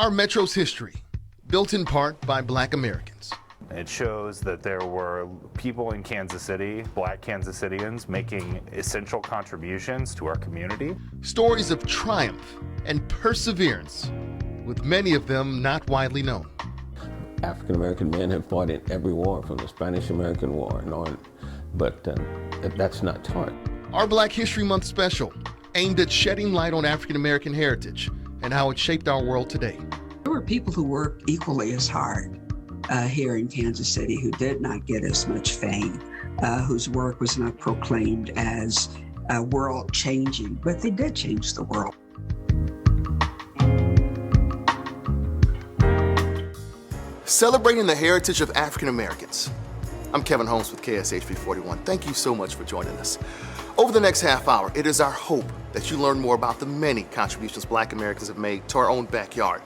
Our Metro's history, built in part by Black Americans. It shows that there were people in Kansas City, Black Kansas Cityans, making essential contributions to our community. Stories of triumph and perseverance, with many of them not widely known. African American men have fought in every war, from the Spanish-American War and on, but that's not taught. Our Black History Month special, aimed at shedding light on African American heritage and how it shaped our world today. There were people who worked equally as hard here in Kansas City who did not get as much fame, whose work was not proclaimed as world-changing, but they did change the world. Celebrating the heritage of African Americans. I'm Kevin Holmes with KSHP 41. Thank you so much for joining us. Over the next half hour, it is our hope that you learn more about the many contributions Black Americans have made to our own backyard.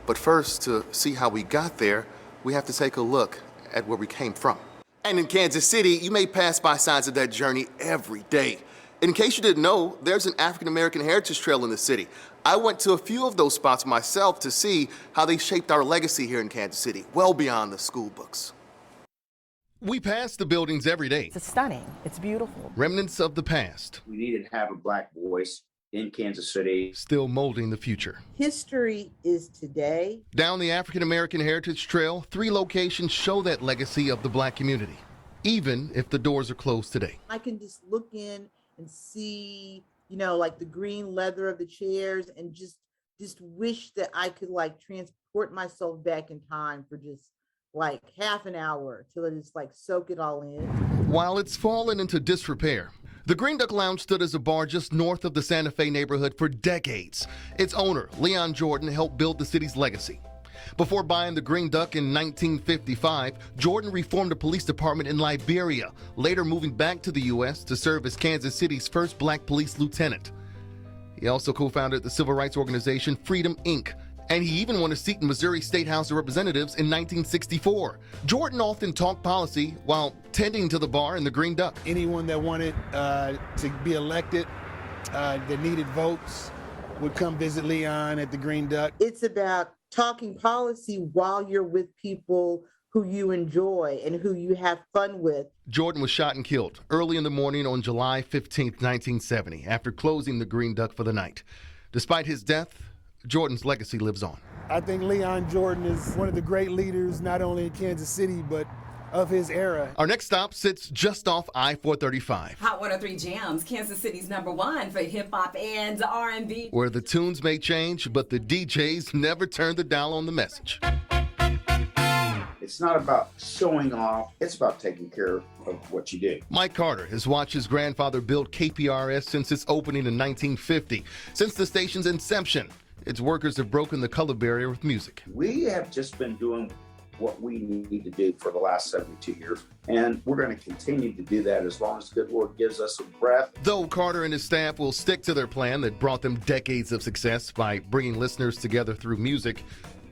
But first, to see how we got there, we have to take a look at where we came from. And in Kansas City, you may pass by signs of that journey every day. In case you didn't know, there's an African American heritage trail in the city. I went to a few of those spots myself to see how they shaped our legacy here in Kansas City, well beyond the school books. We pass the buildings every day. It's stunning. It's beautiful. Remnants of the past. We needed to have a Black voice in Kansas City. Still molding the future. History is today. Down the African American Heritage Trail, 3 locations show that legacy of the Black community, even if the doors are closed today. I can just look in and see, like the green leather of the chairs, and just wish that I could transport myself back in time for just half an hour till I just soak it all in. While it's fallen into disrepair, the Green Duck Lounge stood as a bar just north of the Santa Fe neighborhood for decades. Its owner, Leon Jordan, helped build the city's legacy. Before buying the Green Duck in 1955, Jordan reformed the police department in Liberia, later moving back to the U.S. to serve as Kansas City's first Black police lieutenant. He also co-founded the civil rights organization Freedom, Inc., and he even won a seat in Missouri State House of Representatives in 1964. Jordan often talked policy while tending to the bar in the Green Duck. Anyone that wanted to be elected, that needed votes, would come visit Leon at the Green Duck. It's about talking policy while you're with people who you enjoy and who you have fun with. Jordan was shot and killed early in the morning on July 15, 1970, after closing the Green Duck for the night. Despite his death, Jordan's legacy lives on. I think Leon Jordan is one of the great leaders, not only in Kansas City, but of his era. Our next stop sits just off I-435. Hot 103 Jams, Kansas City's #1 for hip-hop and R&B. Where the tunes may change, but the DJs never turn the dial on the message. It's not about showing off, it's about taking care of what you do. Mike Carter has watched his grandfather build KPRS since its opening in 1950. Since the station's inception, its workers have broken the color barrier with music. We have just been doing what we need to do for the last 72 years, and we're going to continue to do that as long as the good Lord gives us a breath. Though Carter and his staff will stick to their plan that brought them decades of success by bringing listeners together through music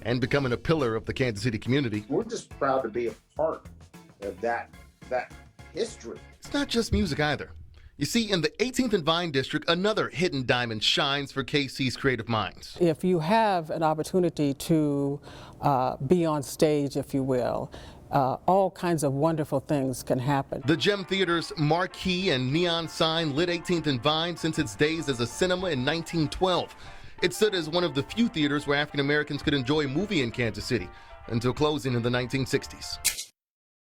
and becoming a pillar of the Kansas City community. We're just proud to be a part of that history. It's not just music either. You see, in the 18th and Vine District, another hidden diamond shines for KC's creative minds. If you have an opportunity to be on stage, if you will, all kinds of wonderful things can happen. The Gem Theater's marquee and neon sign lit 18th and Vine since its days as a cinema in 1912. It stood as one of the few theaters where African Americans could enjoy a movie in Kansas City until closing in the 1960s.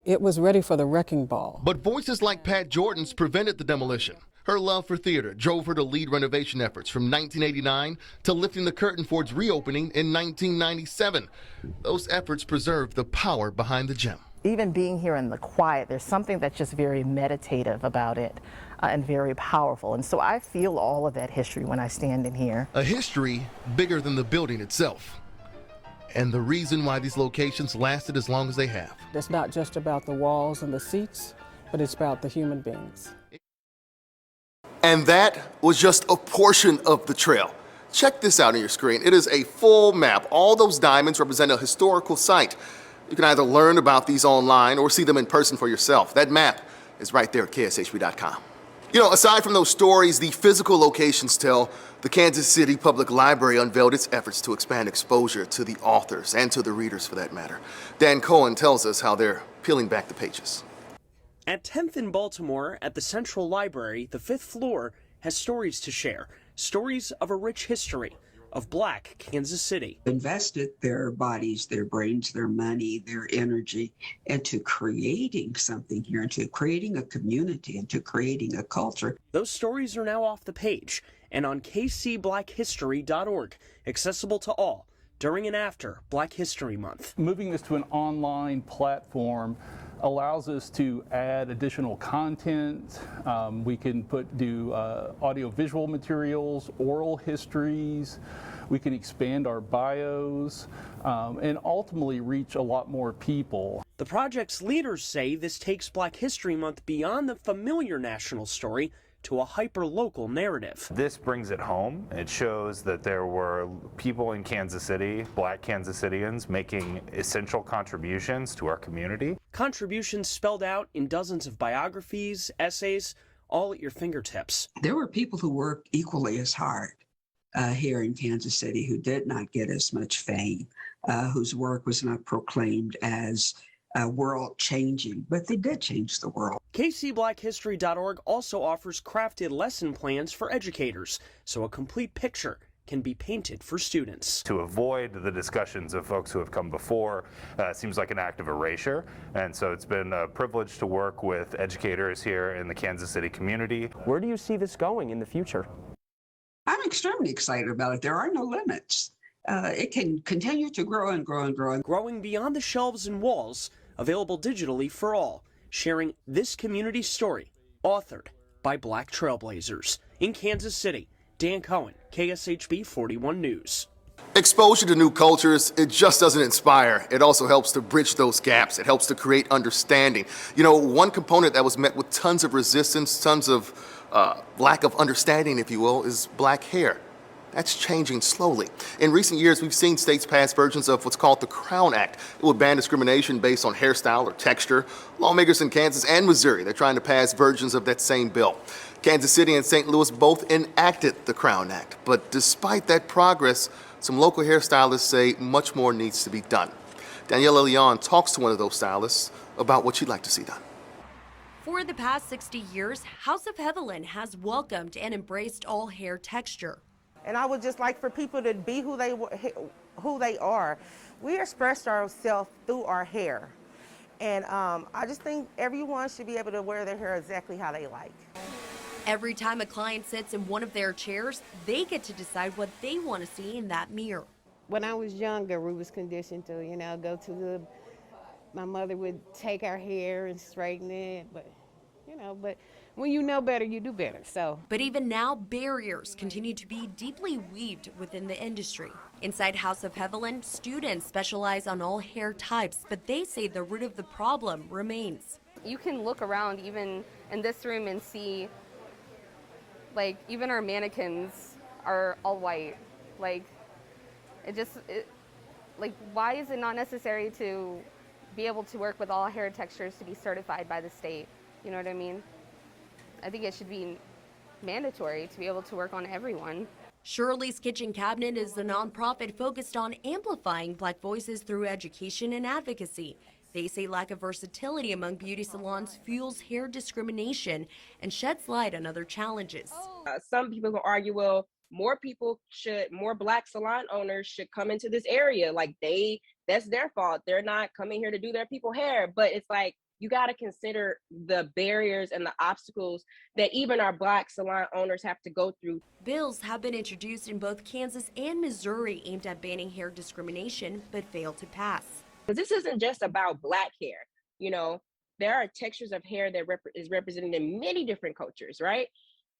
It was ready for the wrecking ball. But voices like Pat Jordan's prevented the demolition. Her love for theater drove her to lead renovation efforts from 1989 to lifting the curtain for its reopening in 1997. Those efforts preserved the power behind the Gem. Even being here in the quiet, there's something that's just very meditative about it and very powerful. And so I feel all of that history when I stand in here. A history bigger than the building itself. And the reason why these locations lasted as long as they have. It's not just about the walls and the seats, but it's about the human beings. And that was just a portion of the trail. Check this out on your screen. It is a full map. All those diamonds represent a historical site. You can either learn about these online or see them in person for yourself. That map is right there at kshb.com. You know, aside from those stories, the physical locations tell. The Kansas City Public Library unveiled its efforts to expand exposure to the authors and to the readers for that matter. Dan Cohen tells us how they're peeling back the pages. At 10th in Baltimore, at the Central Library, the 5th floor has stories to share. Stories of a rich history of Black Kansas City. Invested their bodies, their brains, their money, their energy into creating something here, into creating a community, into creating a culture. Those stories are now off the page and on kcblackhistory.org, accessible to all during and after Black History Month. Moving this to an online platform allows us to add additional content. We can do audio-visual materials, oral histories. We can expand our bios and ultimately reach a lot more people. The project's leaders say this takes Black History Month beyond the familiar national story to a hyper-local narrative. This brings it home. It shows that there were people in Kansas City, Black Kansas Cityans, making essential contributions to our community. Contributions spelled out in dozens of biographies, essays, all at your fingertips. There were people who worked equally as hard here in Kansas City who did not get as much fame, whose work was not proclaimed as world-changing, but they did change the world. kcblackhistory.org also offers crafted lesson plans for educators, so a complete picture can be painted for students. To avoid the discussions of folks who have come before seems like an act of erasure, and so it's been a privilege to work with educators here in the Kansas City community. Where do you see this going in the future? I'm extremely excited about it. There are no limits. It can continue to grow and grow and grow. Growing beyond the shelves and walls, available digitally for all, sharing this community story, authored by Black trailblazers. In Kansas City, Dan Cohen, KSHB 41 News. Exposure to new cultures, it just doesn't inspire. It also helps to bridge those gaps. It helps to create understanding. You know, one component that was met with tons of resistance, tons of lack of understanding, if you will, is black hair. That's changing slowly. In recent years, we've seen states pass versions of what's called the Crown Act. It would ban discrimination based on hairstyle or texture. Lawmakers in Kansas and Missouri, they're trying to pass versions of that same bill. Kansas City and St. Louis both enacted the Crown Act. But despite that progress, some local hairstylists say much more needs to be done. Daniela Leon talks to one of those stylists about what she'd like to see done. For the past 60 years, House of Heaviland has welcomed and embraced all hair texture. And I would just like for people to be who they are. We express ourselves through our hair. And I just think everyone should be able to wear their hair exactly how they like. Every time a client sits in one of their chairs, they get to decide what they want to see in that mirror. When I was younger, we was conditioned to, go to my mother would take our hair and straighten it, but when you know better, you do better, so. But even now, barriers continue to be deeply weaved within the industry. Inside House of Heaviland, students specialize on all hair types, but they say the root of the problem remains. You can look around even in this room and see, even our mannequins are all white. Why is it not necessary to be able to work with all hair textures to be certified by the state? You know what I mean? I think it should be mandatory to be able to work on everyone. Shirley's Kitchen Cabinet is the nonprofit focused on amplifying Black voices through education and advocacy. They say lack of versatility among beauty salons fuels hair discrimination and sheds light on other challenges. Some people will argue, well, more Black salon owners should come into this area. That's their fault. They're not coming here to do their people hair. But it's like, you got to consider the barriers and the obstacles that even our Black salon owners have to go through. Bills have been introduced in both Kansas and Missouri aimed at banning hair discrimination, but failed to pass. This isn't just about Black hair. There are textures of hair that is represented in many different cultures, right?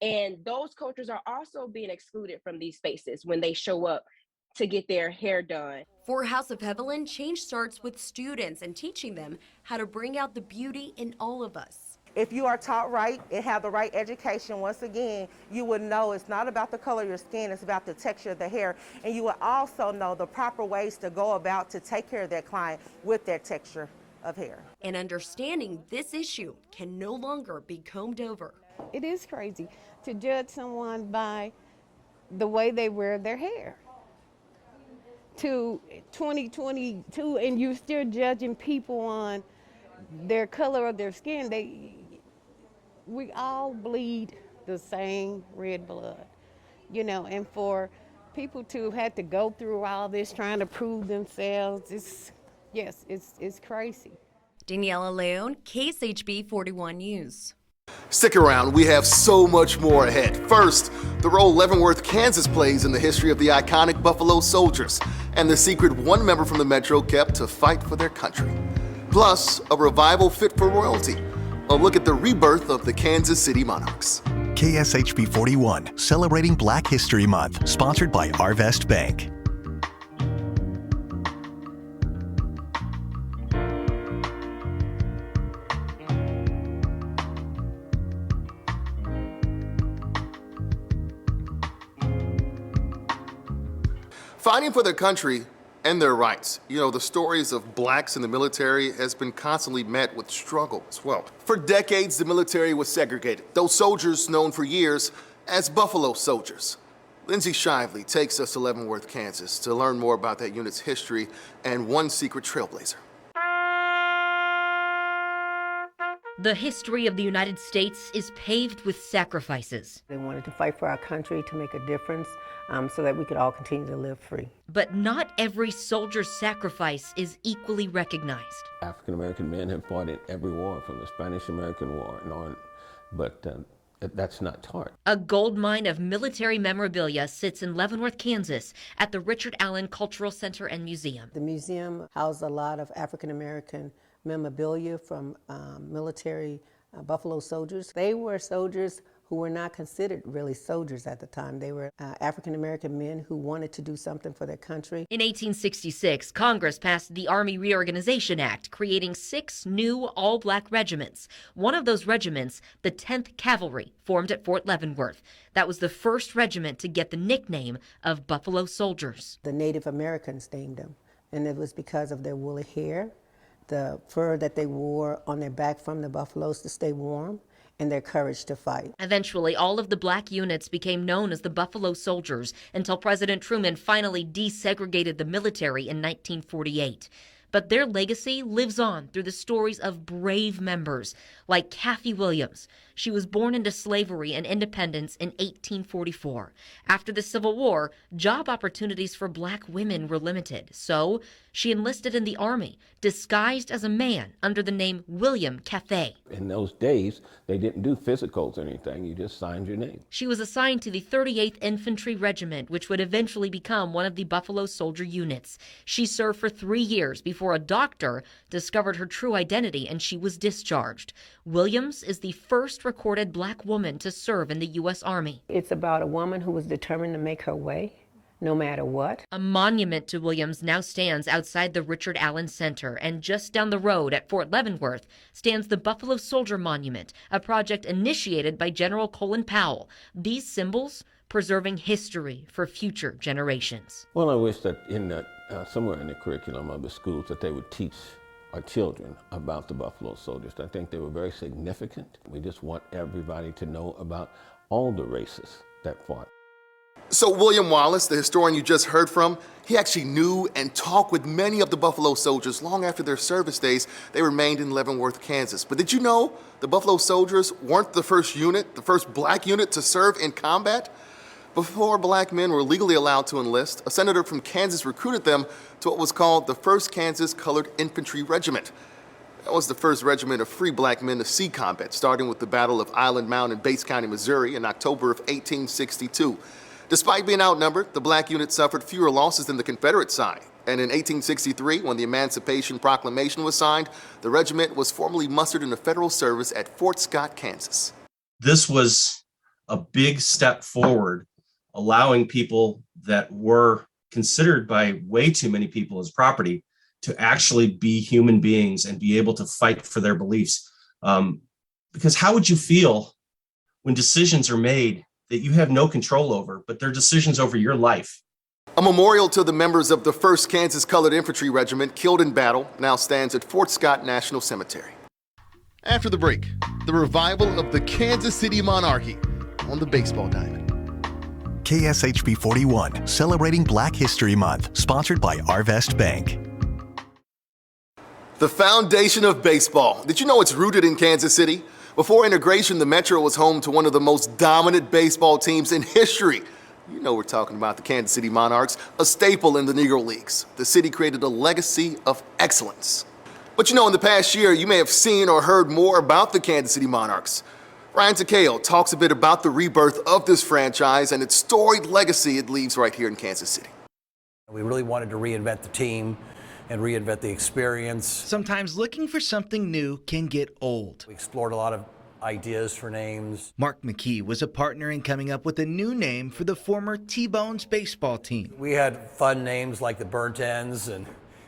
And those cultures are also being excluded from these spaces when they show up to get their hair done. For House of Heaviland, change starts with students and teaching them how to bring out the beauty in all of us. If you are taught right and have the right education, once again, you would know it's not about the color of your skin, it's about the texture of the hair. And you will also know the proper ways to go about to take care of that client with their texture of hair. And understanding this issue can no longer be combed over. It is crazy to judge someone by the way they wear their hair. To 2022, and you're still judging people on their color of their skin. We all bleed the same red blood, you know, and for people to have to go through all this trying to prove themselves, it's crazy. Daniela Leon, KSHB 41 News. Stick around, we have so much more ahead. First, the role Leavenworth, Kansas plays in the history of the iconic Buffalo Soldiers and the secret one member from the Metro kept to fight for their country. Plus, a revival fit for royalty. A look at the rebirth of the Kansas City Monarchs. KSHB 41, celebrating Black History Month, sponsored by Arvest Bank. Fighting for their country and their rights. You know, the stories of blacks in the military has been constantly met with struggle as well. For decades, the military was segregated, those soldiers known for years as Buffalo Soldiers. Lindsay Shively takes us to Leavenworth, Kansas to learn more about that unit's history and one secret trailblazer. The history of the United States is paved with sacrifices. They wanted to fight for our country, to make a difference, so that we could all continue to live free. But not every soldier's sacrifice is equally recognized. African American men have fought in every war, from the Spanish-American War and on, but that's not taught. A gold mine of military memorabilia sits in Leavenworth, Kansas, at the Richard Allen Cultural Center and Museum. The museum houses a lot of African American memorabilia from military Buffalo Soldiers. They were soldiers who were not considered really soldiers at the time. They were African American men who wanted to do something for their country. In 1866, Congress passed the Army Reorganization Act, creating 6 new all-black regiments. One of those regiments, the 10th Cavalry, formed at Fort Leavenworth. That was the first regiment to get the nickname of Buffalo Soldiers. The Native Americans named them, and it was because of their woolly hair, the fur that they wore on their back from the buffaloes to stay warm, and their courage to fight. Eventually, all of the black units became known as the Buffalo Soldiers until President Truman finally desegregated the military in 1948. But their legacy lives on through the stories of brave members like Kathy Williams. She was born into slavery and independence in 1844. After the Civil War, job opportunities for black women were limited, so she enlisted in the Army, disguised as a man under the name William Cathay. In those days, they didn't do physicals or anything. You just signed your name. She was assigned to the 38th Infantry Regiment, which would eventually become one of the Buffalo Soldier units. She served for 3 years before a doctor discovered her true identity and she was discharged. Williams is the first recorded black woman to serve in the U.S. Army. It's about a woman who was determined to make her way, no matter what. A monument to Williams now stands outside the Richard Allen Center, and just down the road at Fort Leavenworth stands the Buffalo Soldier Monument, a project initiated by General Colin Powell. These symbols preserving history for future generations. Well, I wish that somewhere in the curriculum of the schools that they would teach our children about the Buffalo Soldiers. I think they were very significant. We just want everybody to know about all the races that fought. So William Wallace, the historian you just heard from, he actually knew and talked with many of the Buffalo Soldiers long after their service days. They remained in Leavenworth, Kansas. But did you know the Buffalo Soldiers weren't the first unit, the first black unit to serve in combat? Before black men were legally allowed to enlist, a senator from Kansas recruited them to what was called the 1st Kansas Colored Infantry Regiment. That was the first regiment of free black men to see combat, starting with the Battle of Island Mound in Bates County, Missouri in October of 1862. Despite being outnumbered, the black unit suffered fewer losses than the Confederate side. And in 1863, when the Emancipation Proclamation was signed, the regiment was formally mustered into federal service at Fort Scott, Kansas. This was a big step forward, allowing people that were considered by way too many people as property to actually be human beings and be able to fight for their beliefs. Because how would you feel when decisions are made that you have no control over, but they're decisions over your life? A memorial to the members of the 1st Kansas Colored Infantry Regiment killed in battle now stands at Fort Scott National Cemetery. After the break, the revival of the Kansas City Monarchy on the baseball diamond. KSHB 41, celebrating Black History Month, sponsored by Arvest Bank. The foundation of baseball. Did you know it's rooted in Kansas City? Before integration, the Metro was home to one of the most dominant baseball teams in history. You know we're talking about the Kansas City Monarchs, a staple in the Negro Leagues. The city created a legacy of excellence. But you know, in the past year, you may have seen or heard more about the Kansas City Monarchs. Ryan Takeo talks a bit about the rebirth of this franchise and its storied legacy it leaves right here in Kansas City. We really wanted to reinvent the team and reinvent the experience. Sometimes looking for something new can get old. We explored a lot of ideas for names. Mark McKee was a partner in coming up with a new name for the former T-Bones baseball team. We had fun names like the Burnt Ends and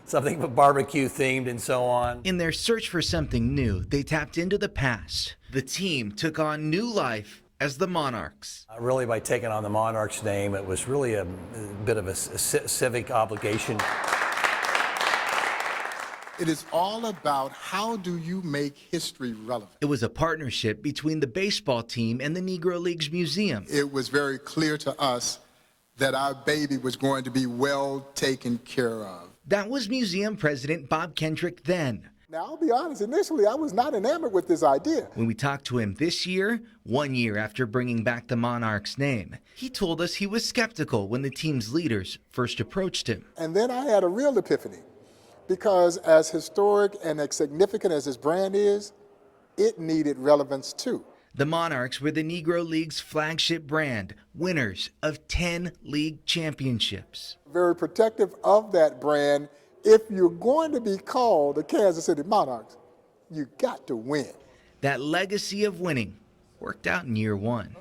something barbecue themed and so on. In their search for something new, they tapped into the past. The team took on new life as the Monarchs. Really, by taking on the Monarchs name, it was really a bit of a civic obligation. It is all about how do you make history relevant. It was a partnership between the baseball team and the Negro Leagues Museum. It was very clear to us that our baby was going to be well taken care of. That was museum president Bob Kendrick then. Now, I'll be honest, initially I was not enamored with this idea. When we talked to him this year, 1 year after bringing back the Monarchs name, he told us he was skeptical when the team's leaders first approached him. And then I had a real epiphany, because as historic and as significant as this brand is, it needed relevance too. The Monarchs were the Negro League's flagship brand, winners of 10 league championships. Very protective of that brand. If you're going to be called the Kansas City Monarchs, you got to win. That legacy of winning worked out in year one.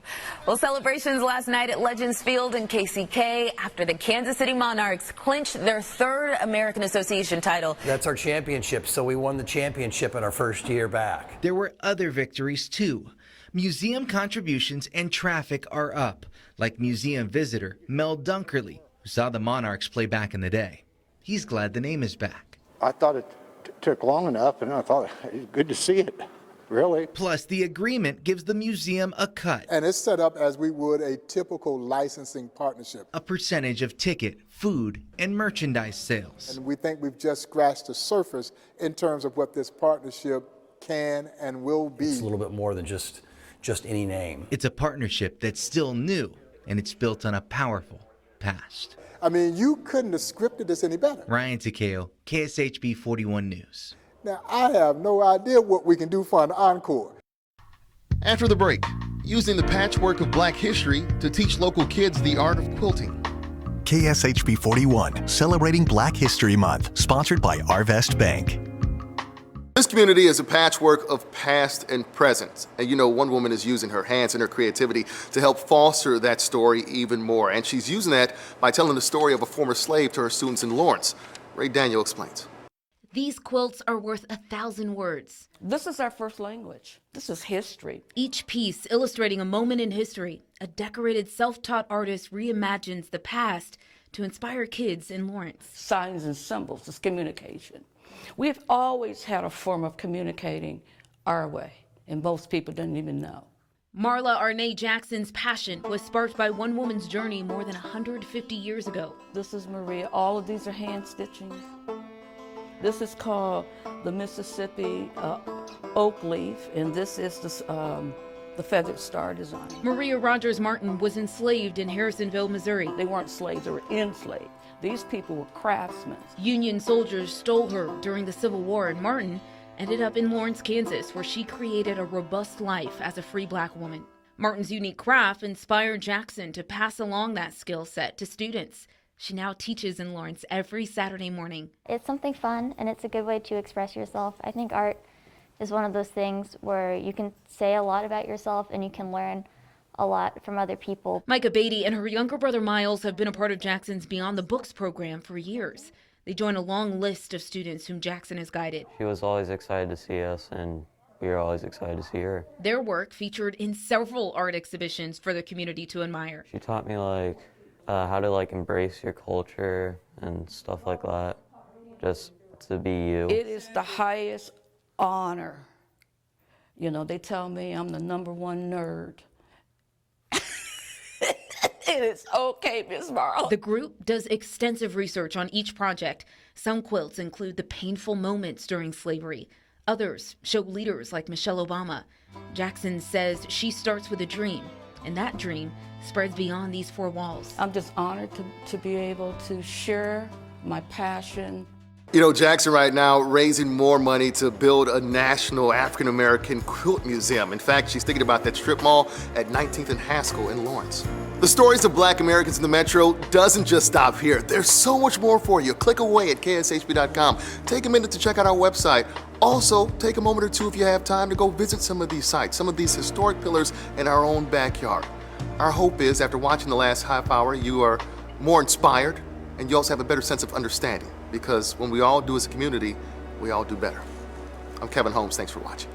Well, celebrations last night at Legends Field in KCK after the Kansas City Monarchs clinched their third American Association title. That's our championship, so we won the championship in our first year back. There were other victories too. Museum contributions and traffic are up, like museum visitor Mel Dunkerley, who saw the Monarchs play back in the day. He's glad the name is back. I thought it took long enough, and I thought it was good to see it, really. Plus, the agreement gives the museum a cut. And it's set up as we would a typical licensing partnership. A percentage of ticket, food, and merchandise sales. And we think we've just scratched the surface in terms of what this partnership can and will be. It's a little bit more than just any name. It's a partnership that's still new, and it's built on a powerful past. I mean, you couldn't have scripted this any better. Ryan Takeo, KSHB 41 News. Now, I have no idea what we can do for an encore. After the break, using the patchwork of Black history to teach local kids the art of quilting. KSHB 41, celebrating Black History Month, sponsored by Arvest Bank. This community is a patchwork of past and present. And you know, one woman is using her hands and her creativity to help foster that story even more. And she's using that by telling the story of a former slave to her students in Lawrence. Ray Daniel explains. These quilts are worth 1,000 words. This is our first language. This is history. Each piece illustrating a moment in history. A decorated self-taught artist reimagines the past to inspire kids in Lawrence. Signs and symbols, it's communication. We have always had a form of communicating our way, and most people didn't even know. Marla Arnay Jackson's passion was sparked by one woman's journey more than 150 years ago. This is Maria. All of these are hand stitching. This is called the Mississippi oak leaf, and this is the feathered star design. Maria Rogers Martin was enslaved in Harrisonville, Missouri. They weren't slaves, they were enslaved. These people were craftsmen. Union soldiers stole her during the Civil War, and Martin ended up in Lawrence, Kansas, where she created a robust life as a free Black woman. Martin's unique craft inspired Jackson to pass along that skill set to students. She now teaches in Lawrence every Saturday morning. It's something fun, and it's a good way to express yourself. I think art is one of those things where you can say a lot about yourself and you can learn a lot from other people. Micah Beatty and her younger brother Miles have been a part of Jackson's Beyond the Books program for years. They join a long list of students whom Jackson has guided. She was always excited to see us, and we were always excited to see her. Their work featured in several art exhibitions for the community to admire. She taught me how to embrace your culture and stuff like that, just to be you. It is the highest honor You know, they tell me I'm the #1 nerd. It is okay, Ms. Morrow. The group does extensive research on each project. Some quilts include the painful moments during slavery. Others show leaders like Michelle Obama. Jackson says she starts with a dream, and that dream spreads beyond these four walls. I'm just honored to be able to share my passion. You know, Jackson right now raising more money to build a national African American quilt museum. In fact, she's thinking about that strip mall at 19th and Haskell in Lawrence. The stories of Black Americans in the Metro doesn't just stop here. There's so much more for you. Click away at kshb.com. Take a minute to check out our website. Also, take a moment or two if you have time to go visit some of these sites, some of these historic pillars in our own backyard. Our hope is, after watching the last half hour, you are more inspired and you also have a better sense of understanding, because when we all do as a community, we all do better. I'm Kevin Holmes. Thanks for watching.